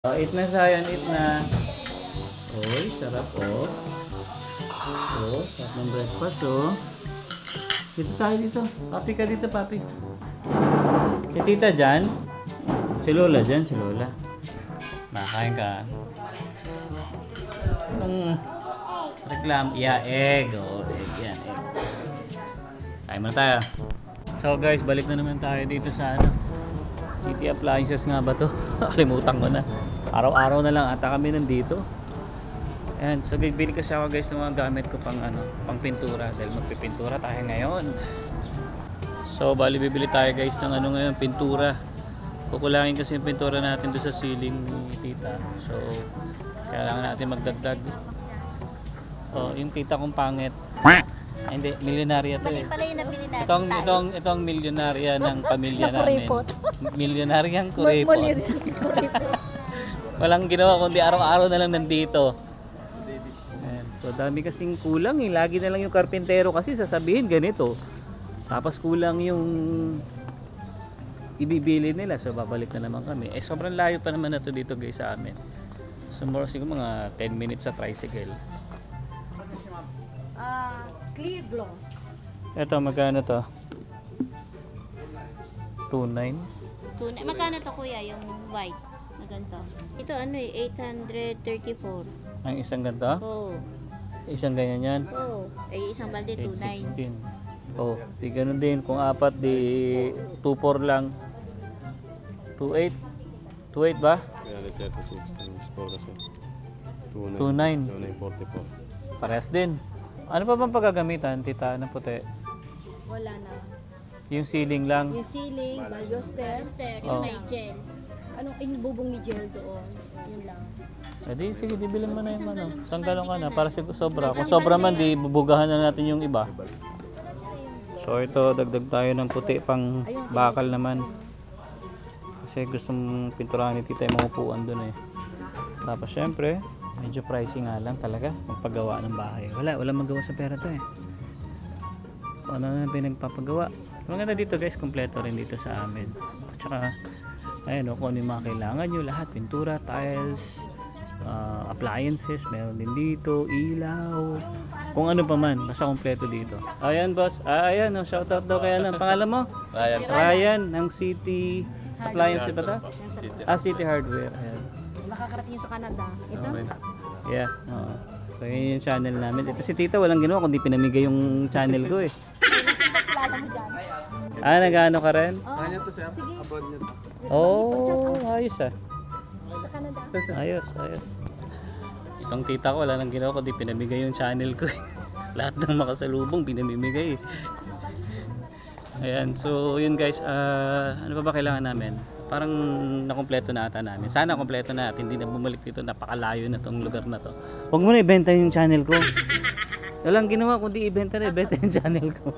Oh, eat na Sayan, eat na. Oy, sarap oh. Oh, sarap ng breakfast oh. Dito tayo dito. Papi ka dito, papi. Si tita dyan. Si Lola dyan, si Lola. Nakain ka. Reklam. Yeah, egg. Oh, egg yan, egg. Kain muna tayo. So guys, balik na naman tayo dito sa ano. City Appliances nga ba to? Kalimutan ko na. Araw-araw na lang ata kami nandito. Ayan, so bibili kasi ako guys ng mga gamit ko pang ano, pang pintura dahil magpipintura tayo ngayon. So bali bibili tayo guys ng ano ngayon, pintura. Kukulangin kasi yung pintura natin doon sa ceiling ni tita. So kailangan natin magdagdag. Oh, yung tita kong pangit. Ay, hindi, milyonarya to eh. Pala yung nabili natin. Itong milyonarya ng pamilya namin. Milyonaryang kuripot. Walang ginawa kundi araw-araw na lang nandito. Ayan. So dami kasing kulang eh. Lagi na lang yung karpintero kasi sasabihin ganito. Tapos kulang yung ibibili nila. So babalik na naman kami. Eh sobrang layo pa naman na to dito guys sa amin. So more siguro mga 10 minutes sa tricycle. Clear gloss. Ito magkano to? 2.9. Magkano to kuya yung white? Na ganito. Ito ano eh, 834. Ang isang ganito? Oo. Isang ganyan yan? Oo. Eh, isang balde 29. 816. Oh, di ganun din. Kung apat, di 2.4 lang. 2.8. 2.8 ba? Kaya ito 16 score kasi. 2.9. 2.944. Parehas din. Ano pa bang paggagamitan, tita, ng puti? Wala na. Yung ceiling lang? Yung ceiling, balyoster, Yung Oh. may gel. anong inububong ni gel doon. Yun lang. Eh di, sige, dibilin mo na yung ano. Isang galong ka na, para sobra. Kung sobra man, di bubugahan na natin yung iba. So ito, dagdag tayo ng puti pang bakal naman. Kasi gusto mong pinturahan ni tita yung mga upuan dun eh. Tapos syempre, medyo pricey nga lang talaga magpagawa ng bahay. Walang magawa sa pera to eh. Kung ano na pinagpapagawa. Maganda dito guys, kompleto rin dito sa amin. At saka, ayun o, kung ano yung mga kailangan nyo, lahat, pintura, tiles, appliances, meron din dito, ilaw, kung ano pa man, basta kompleto dito. Ayan boss, ayan o, shoutout daw kaya ng pangalan mo? Ryan ng City Appliances ba ito? City Hardware. Ayan. Makakarating yun sa Canada. Ito? Yeah, oo. So yun yung channel namin. Ito si tita walang ginawa kundi pinamigay yung channel ko eh. Kilala mo dyan. Nag-ano ka rin? Saan niya to sir? Abroad niya to. Oh, ayos ah. Sa Canada. Ayos. Itong tita ko wala nang ginawa kundi pinamigay yung channel ko eh. Lahat ng makasalubong pinamimigay eh. Ayan, so yun guys, ano pa ba kailangan namin? Parang nakompleto na ata namin. Sana kompleto na at hindi na bumalik dito. Napakalayo na tong lugar na to. Huwag mo na ibenta yung channel ko. Walang ginawa kundi ibenta yung channel ko.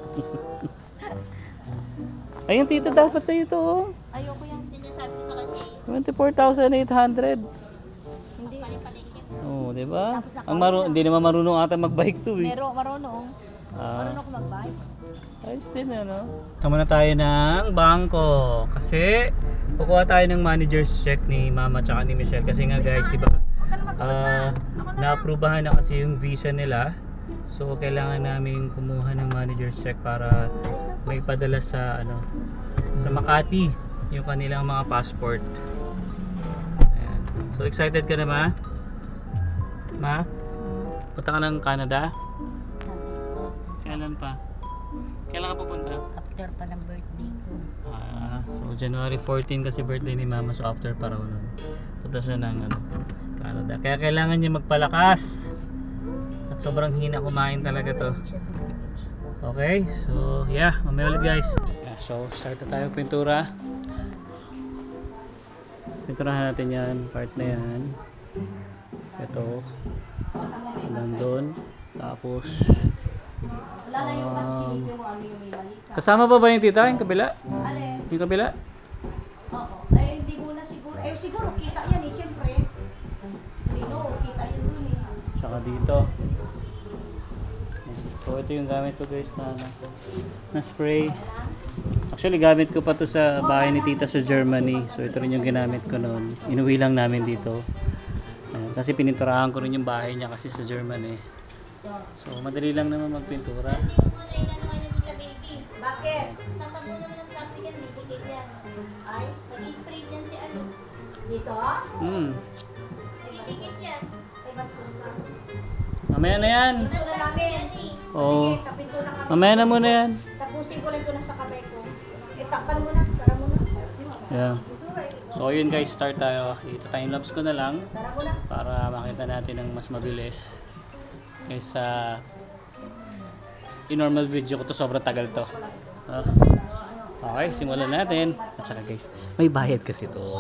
Ayun tita, dapat sa'yo to oh. Ayoko yung Sinasabi ko sa kanya 24,800. hindi. palipalengke. Oh, di ba? Hindi naman marunong ata mag-bike to eh. Marunong. Marunong ako mag-bike. Ayos din ano. Tama na tayo ng bangko kasi kukuha tayo ng manager's check ni Mama tsaka ni Michelle kasi nga guys, di ba? Na-approvehan na kasi yung visa nila. So kailangan namin kumuha ng manager's check para may padala sa ano sa Makati yung kanilang mga passport. Ayan. So excited ka na ma? Ma? Punta ka ng Canada? Kailan pa? Kailan ka pupunta? After pa ng birthday ko. So January 14 kasi birthday ni Mama, so after pa raw nun. Punta siya ng Canada. Kaya kailangan niya magpalakas. At sobrang hina kumain talaga to. Okay, so yeah, mamaya ulit guys. Yeah, so start na tayo pintura. Pinturahan natin yan, part na yan. Ito. Hanggang doon. Tapos kasama pa ba yung tita? Yung kabila? Alin? Yung kabila? Oo. Eh, hindi mo na siguro. Eh, siguro kita yan eh, siyempre. Kita yan dun eh. Tsaka dito. So ito yung gamit ko guys na spray. Actually, gamit ko pa to sa bahay ni tita sa Germany. So, ito rin yung ginamit ko noon. Inuwi lang namin dito. Ayan, kasi pininturahan ko rin yung bahay niya kasi sa Germany. So, madali lang naman magpintura. Bakit? Tatapo naman ng plastic yan, bibigay yan. Ay, Pag-spray dyan si ano, dito? bibigay yan. Ay, bastos na. Mamaya na yan. Ito na namin. Oo. Sige, tapinto na kami. Mamaya na muna yan. Tapusin ko lang ito na sa kamay ko. Takpan mo na, sara mo na. Yeah. So, yun guys, start tayo. Ito time-lapse ko na lang Sara mo na. para makita natin ng mas mabilis. Kaysa in-normal video ko to, sobrang tagal to. Okay, simulan natin. At saka guys, may bayad kasi to.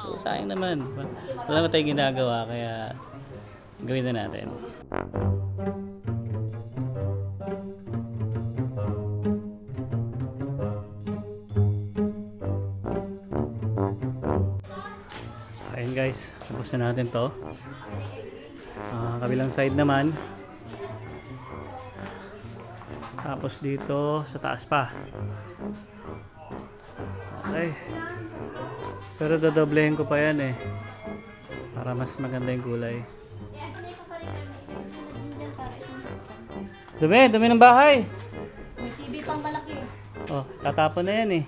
So, sayang naman. Wala na tayong ginagawa, kaya gawin na natin. Ayun guys, tapos na natin to. Kabilang side naman. Tapos dito sa taas pa. Okay. Pero dodoblehin ko pa yan eh. Para mas maganda yung kulay. Dumi ng bahay. May TV pang malaki. Oh, tatapon na yan eh.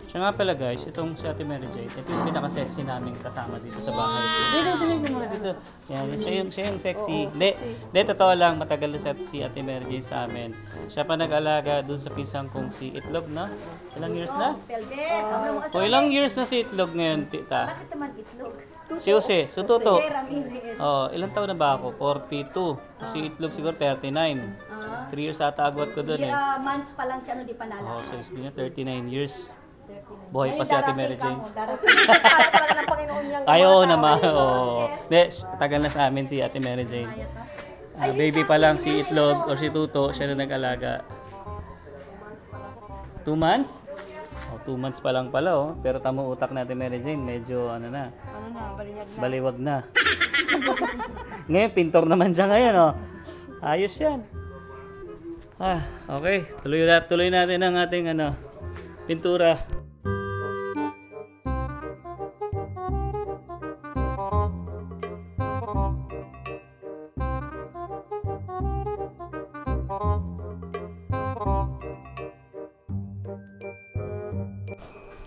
Siya nga pala guys, itong si Ate Mary Jane, ito yung pinaka-sexy namin kasama dito sa bahay. Dito, silipin mo na dito. Yan, siya yung sexy. Hindi, totoo lang, matagal na si Ate Mary Jane sa amin. Siya pa nag-alaga dun sa pisang kong si Itlog na. Ilang years na? Peldet, kami mo O ilang years na si Itlog ngayon, tita? Bakit naman itlog? Si Jose, Sututo. Jose Ramirez. Oh, ilang taon na ba ako? 42. Si Itlog siguro 39. 3 years ata agwat ko dun eh. Months pa lang siya, no, di pa Oh, nala. so it's been 39 years. Buhay pa si Ate Mary Jane. Darating para talaga ng Panginoon niyang Ayaw naman. Oo. Hindi, tagal na sa amin si Ate Mary Jane. Baby pa lang si Itlog or si Tuto, siya na nag-alaga. 2 months? Oh, 2 months pa lang pala oh. Pero tamo utak natin Mary Jane, medyo ano na. Ano na, balinyag na. Baliwag na. Ngayon, pintor naman siya ngayon oh. Ayos yan. Okay. Tuloy natin ang ating pintura.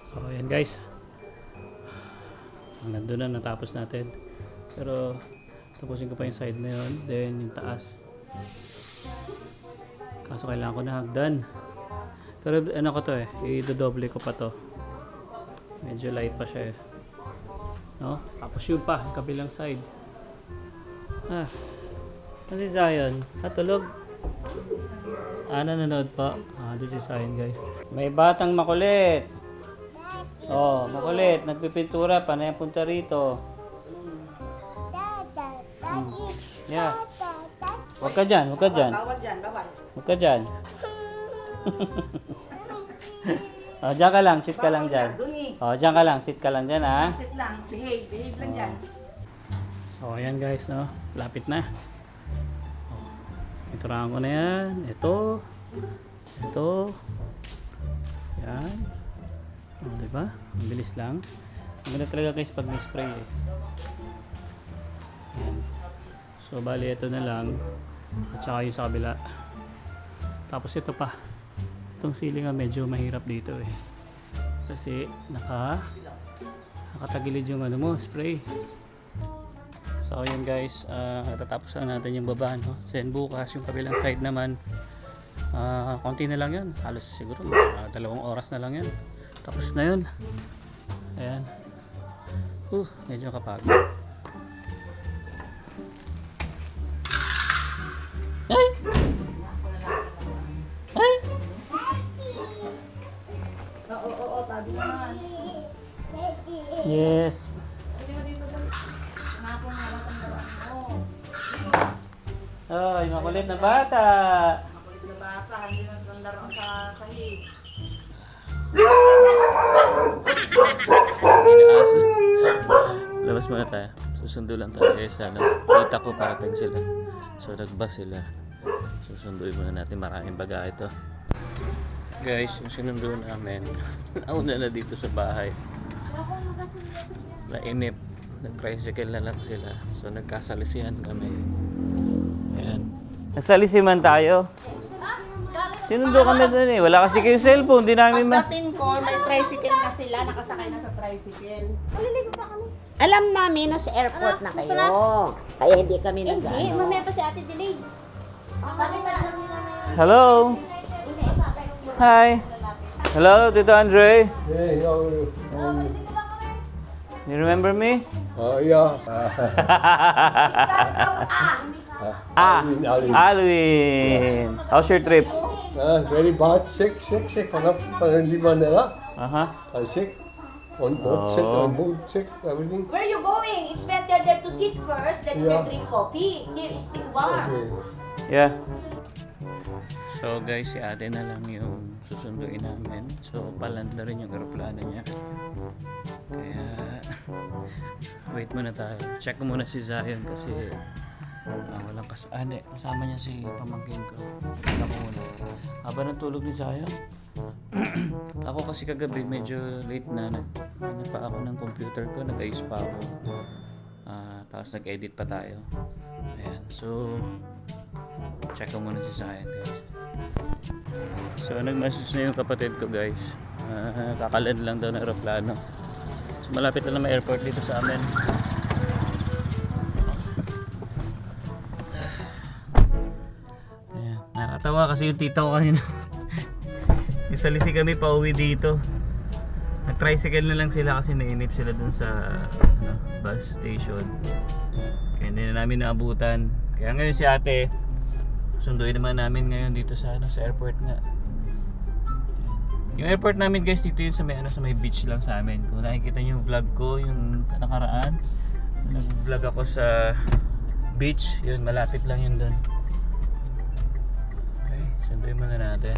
So ayan guys, nandun na, natapos natin. Pero tapusin ko pa yung side na yun, then yung taas. Kaso kailangan ko na hagdan. Pero ano ko to eh, i-dodoble ko pa to. Medyo light pa siya eh. No? Tapos yun pa, yung kabilang side. Ano si Zion? Tulog? Nanonood pa. This is Zion guys. May batang makulit. Oh, makulit. Nagpipintura. Panay punta rito. Yeah. Huwag ka dyan. Bawal dyan, bawal. Huwag ka dyan. Oh, dyan ka lang. Sit ka lang dyan. Oh, dyan ka lang. Sit ka lang dyan, ha? Sit lang, behave lang dyan. So, ayan guys, no? Lapit na. Iturahan ko na yan. Ito. Yan. Oh, diba? Ang bilis lang. Ang ganda talaga guys pag may spray eh. Yan. So, bali ito na lang. At saka yung sa kabila. Tapos ito pa. Itong ceiling medyo mahirap dito eh. Kasi nakatagilid yung spray. So yun guys, natatapos lang natin yung baba, no? Then bukas yung kabilang side naman, konti na lang yun, halos siguro 2 oras na lang yun, tapos na yun. Ayan, medyo kapagod. Ay! Oo, tago naman. Yes. Ay, makulit na bata. Makulit na bata, hindi naglaro sa sahig. Inaaso. Labas muna tayo. Susundo lang tayo sa kita ko parating sila. So nagbus sila. Susunduin muna natin, maraming baga ito. Guys, yung sinundo namin, nauna na dito sa bahay. Nainip. Nag-tricycle na lang sila. So, nagkasalisihan kami. Ayan. Nasalisiman tayo. Sinundo kami doon eh. Wala kasi kayong cellphone. Di namin Pagdating ko, may tricycle na sila. Nakasakay na sa tricycle. Maliligo pa kami. Alam namin na sa airport na kayo. Kaya hindi kami nag-ano. Hindi, mamaya pa si ate delay. Kami pa lang nila ngayon. Hello? Hi. Hello, Tito Andre. Hey, how are you? You remember me? Yeah. Alvin. Alvin. How's your trip? Very bad. Sick. Parang hindi man nila. Sick. On board, sick, everything. Where are you going? It's better there to sit first, then you Yeah. can drink coffee. Here is still warm. Okay. Yeah. So guys, si ate na lang yung susunduin namin. So paland na rin yung aeroplano niya. Kaya wait muna tayo. Check muna si Zion kasi walang kasama niya si pamangkin ko. Wala ko muna. Haba ng tulog ni Zion. Ako kasi kagabi medyo late na pa ako ng computer ko. Nag-ayos pa ako. Tapos nag-edit pa tayo. Ayan. So check ko muna si Zion guys. So nag-message na yung kapatid ko guys. Kakaland lang daw ng aeroplano. So malapit na may airport dito sa amin. Ayan. Nakakatawa kasi yung tita ko kanina. Isalisi kami pa uwi dito. Nag-tricycle na lang sila kasi nainip sila dun sa bus station. Kaya hindi na namin naabutan. Kaya ngayon si ate sunduin naman namin ngayon dito sa sa airport nga. Yung airport namin guys dito yun sa may beach lang sa amin. Kung nakikita niyo yung vlog ko yung nakaraan, nag-vlog ako sa beach, yun malapit lang yun doon. Okay, sunduin muna natin.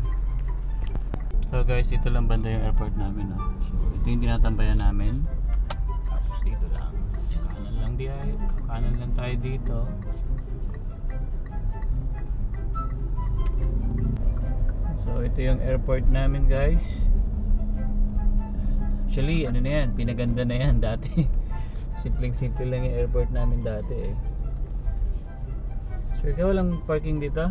So guys, dito lang banda yung airport namin. No? So ito yung tinatambayan namin. Tapos dito lang. Kanan lang tayo dito. So ito yung airport namin guys. Actually ano na yan, pinaganda na yan dati. Simpleng-simple lang yung airport namin dati eh. Sure ka walang parking dito?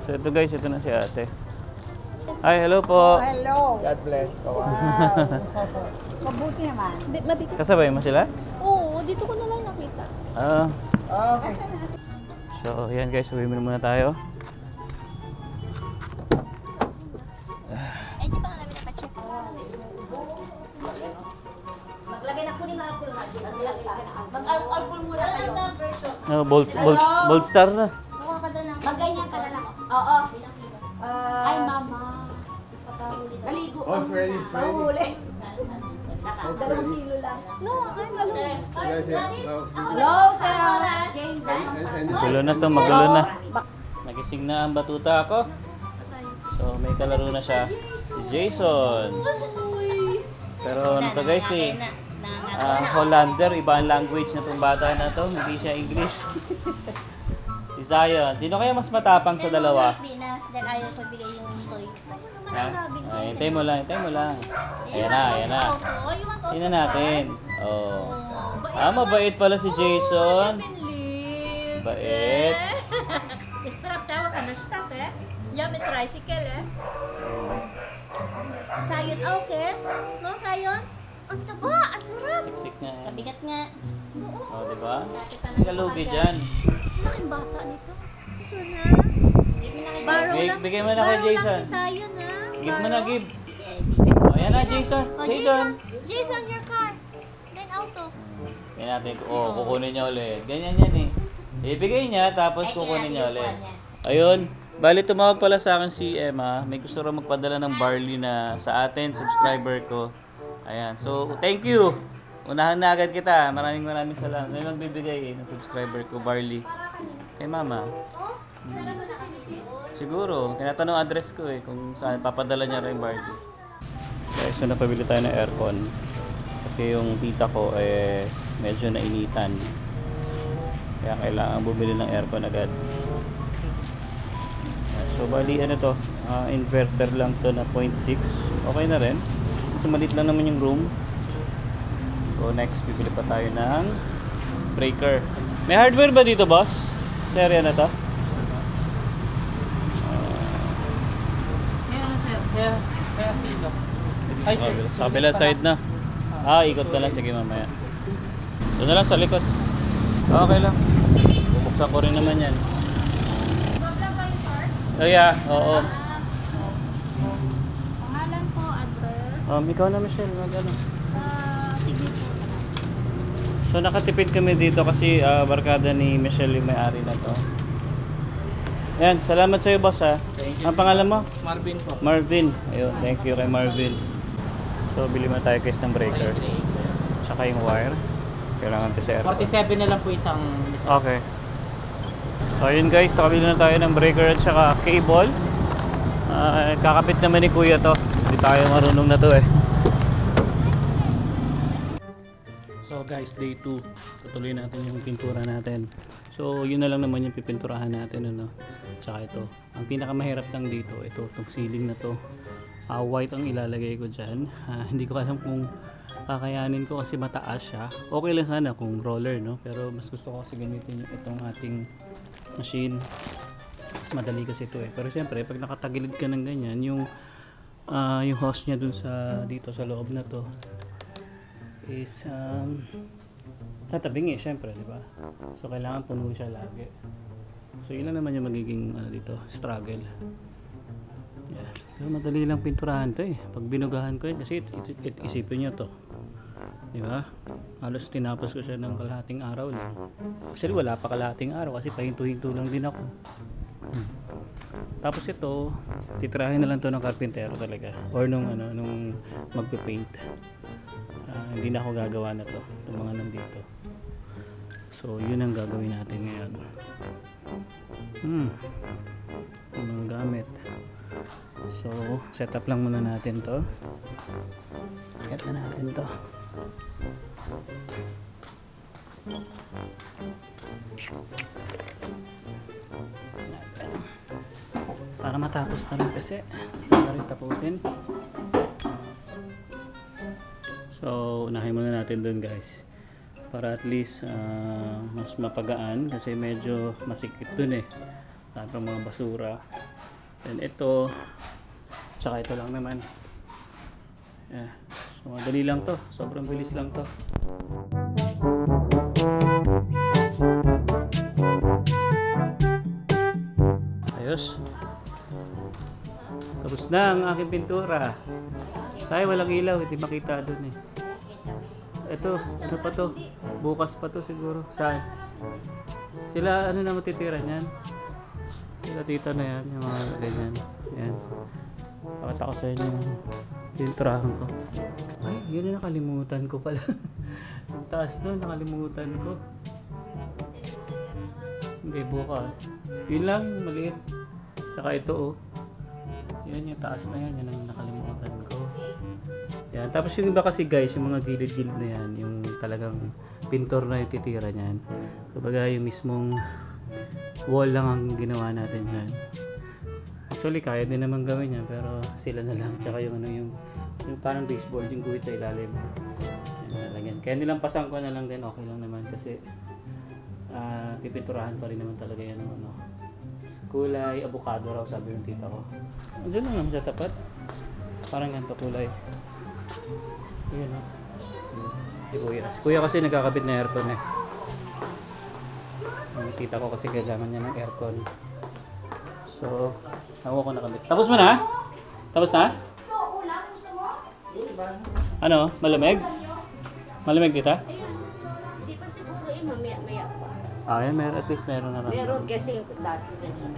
So ito guys, ito na si ate. Hi, hello po. Hello. God bless. Wow. Mabuti naman. Kasabay mo sila? Oo, dito ko na lang nakita. Okay. So yan guys, uwi muna tayo. Ay, di ba nga namin napacheck? Maglagay na kuning alcohol na. Mag-alcohol muna kayo. Bold Star na. Nakuha ka doon ng... Magganyan ka na lang. Oo. Ay, mama. Maligo. Oh, ready. Mahuli. 2 kilo lang. No, ay, maluwi. Hello, sir. Jane. Magulo na to, magulo na. Nagising na ang batuta ako. So may kalaro na siya. Si Jason. Pero ano to guys eh. Hollander, iba ang language na tong bata na to. Hindi siya English. Si Zion. Sino kaya mas matapang sa dalawa? Dahil ayaw ko bigay yung toy. Ha? Ay, hintay mo lang. Ayan na. Tingnan natin. Oh. Mabait pala si Jason. Bait. Strap sa ka na stop eh. Yan, may tricycle eh. Sayon, okay? No, Sayon? Ang taba, ang sarap. Siksik nga. Kabigat nga. Oh, di ba? Dati pa Kalugi dyan. Laking bata nito. So na. Baro lang. Bigay mo na kay Baro Jason. lang si Sayon ha. Give mo na, give. Yeah, Oh, yan na, Jason. Oh, Jason, your car. Then auto. Yan natin. Oh, kukunin niya ulit. Ganyan yan eh. Ibigay niya, tapos kukunin niya ulit. Ayun. Bali, tumawag pala sa akin si Emma. May gusto raw magpadala ng barley na sa atin, subscriber ko. Ayan. So, thank you. Unahan na agad kita. Maraming salamat. May magbibigay ng subscriber ko, barley. Kay mama. Siguro. Tinatanong address ko eh. Kung saan papadala niya rin barley. Guys, so napabili tayo ng aircon. Kasi yung tita ko eh medyo nainitan. Kaya kailangan bumili ng aircon agad. So So bali ano to, inverter lang to na 0.6. Okay na rin. Kasi maliit lang naman yung room. So next, bibili pa tayo ng breaker. May hardware ba dito, boss? Sa area na to? Sa kabila side na. Ikot na lang. Sige mamaya. Doon na lang sa likod. Okay lang. Bubuksan ko rin naman yan. Oh yeah, oo. Pangalan po, address. Ikaw na Michelle, ano? Sige po. So nakatipid kami dito kasi barkada ni Michelle yung may-ari na to. Yan, salamat sa iyo boss ha. Ang pangalan mo? Marvin po. Marvin. Ayun, thank you kay Marvin. So bili mo tayo guys ng breaker. Tsaka yung wire. Kailangan ito sa aircon. 47 na lang po isang. Okay. So ayun guys, nakabili na tayo ng breaker at saka cable. Kakapit naman ni Kuya to. Hindi tayo marunong na to eh. So guys, day 2. Tutuloy natin yung pintura natin. So yun na lang naman yung pipinturahan natin ano. Tsaka ito. Ang pinakamahirap lang dito, ito, itong ceiling na to. White ang ilalagay ko dyan. Hindi ko alam kung kakayanin ko kasi mataas siya. Okay lang sana kung roller no. Pero mas gusto ko kasi gamitin yung itong ating machine. Mas madali kasi ito eh. Pero siyempre pag nakatagilid ka ng ganyan, yung hose niya dun sa dito sa loob na to is tatabingi syempre, di ba? So kailangan puno siya lagi. So yun lang naman yung magiging dito, struggle. Yeah. Pero madali lang pinturahan to eh. Pag binugahan ko yun, kasi isipin nyo to. Di ba? Halos tinapos ko siya ng kalahating araw lang. Actually wala pa kalahating araw kasi pahinto-hinto lang din ako. Tapos ito, titirahin na lang to ng karpintero talaga. Or nung magpe-paint. Hindi na ako gagawa na to. Itong mga nandito. So yun ang gagawin natin ngayon. Ang mga gamit. So set up lang muna natin to. Set na natin to. Para matapos na rin kasi gusto na rin tapusin. So unahin muna natin dun guys para at least mas mapagaan kasi medyo masikip dun eh, lahat ng mga basura. And ito tsaka ito lang naman. So madali lang to, sobrang bilis lang to. Ayos. Tapos na ang aking pintura. Sayang walang ilaw, hindi makita dun eh. Ito, ano pa to? Bukas pa to siguro. Saan? Sila ano na matitira niyan? Sila tita na yan, yung mga ganyan. Yan. Pakita ko sa inyo yung pinturahan ko. Ay, yun yung nakalimutan ko pala. Taas nun, nakalimutan ko. Hindi, bukas. Yun lang, maliit. Tsaka ito oh. Yun yung taas na yan, yun ang nakalimutan ko. Yan. Tapos yung iba kasi guys, yung mga gilid-gilid na yan, yung talagang pintor na yung titira niyan. Kumbaga yung mismong wall lang ang ginawa natin dyan. Actually, kaya din naman gawin yan, pero sila na lang. Tsaka yung yung parang baseball, yung guhit sa ilalim. Yan. Kaya nilampasan ko na lang din, okay lang naman kasi pipinturahan pa rin naman talaga yan ng kulay avocado raw sabi yung tita ko. Diyan lang naman sa tapat. Parang ganito kulay. Ayan o. Si Kuya kasi nagkakabit na aircon eh. Yung tita ko kasi kailangan niya ng aircon. So, nakuha ko na kabit. Tapos mo na? Tapos na? Ano? Malamig? Malamig tita? Hindi pa siguro eh, mamaya pa. Yan, at least meron na lang. Meron kasi dati ganyan.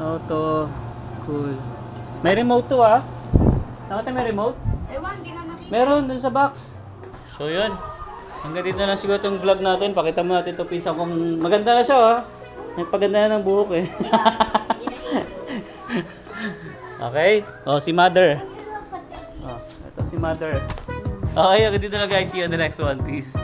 Auto. Cool. May remote to ah. Nakita may remote? Ewan, di nga makita. Meron dun sa box. So yun. Hanggang dito na siguro itong vlog natin. Pakita mo natin itong pisa kung maganda na siya ah. Nagpaganda na ng buhok eh. Okay. Si Mother. Ito si Mother. Okay, hanggang dito na guys. See you on the next one. Peace.